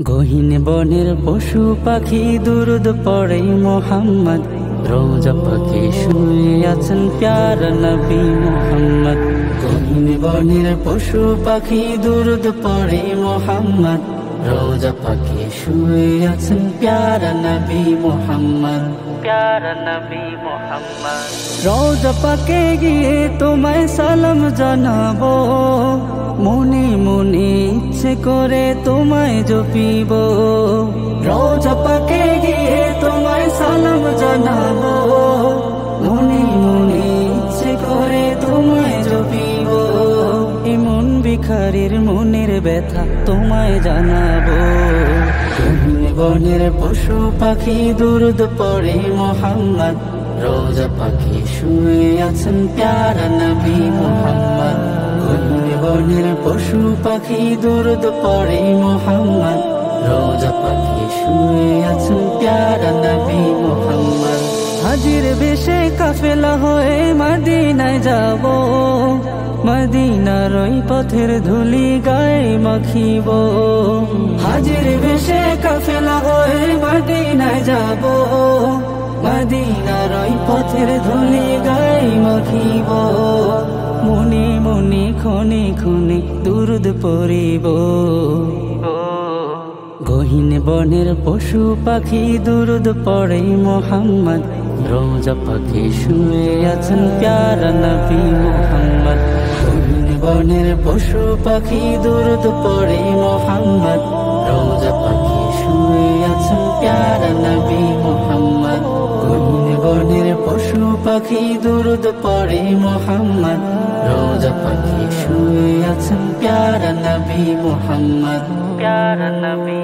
গহীন বনের পশু পাখি দুরুদ পড়ে মোহাম্মদ। রোজা পাখি শুয়ে আছেন প্যারা নবী মোহাম্মদ। গহীন বনের পশু পাখি দুরুদ পড়ে মোহাম্মদ। রোজা পাখি শুয়ে আছেন প্যারা নবী মোহাম্মদ। প্যারা নবী মোহাম্মদ। রোজা পাকে গিয়ে তোমায় সালাম জানাবো, মনে মনে ইচ্ছে করে তোমায় জপিব। রোজা পাকে গিয়ে তোমায় সালাম জানাবো, মনে মনে ইচ্ছে করে তোমায় জপিব। এমন ভিখারির মনের ব্যথা তোমায় জানাবো। গহীন বনের পশু পাখি দুরুদ পড়ে মোহাম্মদ। রোজা পাখি শুয়ে আছেন প্যারা নবী মোহাম্মদ। গহীন বনের পশু পাখি দুরুদ পড়ে মোহাম্মদ। রোজা পাখি শুয়ে আছেন প্যারা নবী মোহাম্মদ। হাজির বেশে কাফেলা হয়ে মদিনায় যাব, মদিনার ওই পথের ধুলি গায়ে মাখিব। হাজির বেশে কাফেলা হয়ে মদিনায় যাব, মদিনার ওই পথের ধুলি গায়ে মাখিব। মনে মনে ক্ষণে ক্ষণে দুরুদ পড়িব। গহীন বনের পশু পাখি দুরুদ পড়ে মোহাম্মদ। রোজা পাখি শুয়ে আছেন প্যারা নবী মোহাম্মদ। গহীন বনের পশু পাখি দুরুদ পড়ে মোহাম্মদ। রোজা পাখি শুয়ে আছেন প্যারা নবী মোহাম্মদ। গহীন বনের পশু পাখি দুরুদ পড়ে মোহাম্মদ। রোজা পাখি শুয়ে আছেন প্যারা নবী মোহাম্মদ। প্যারা নবী।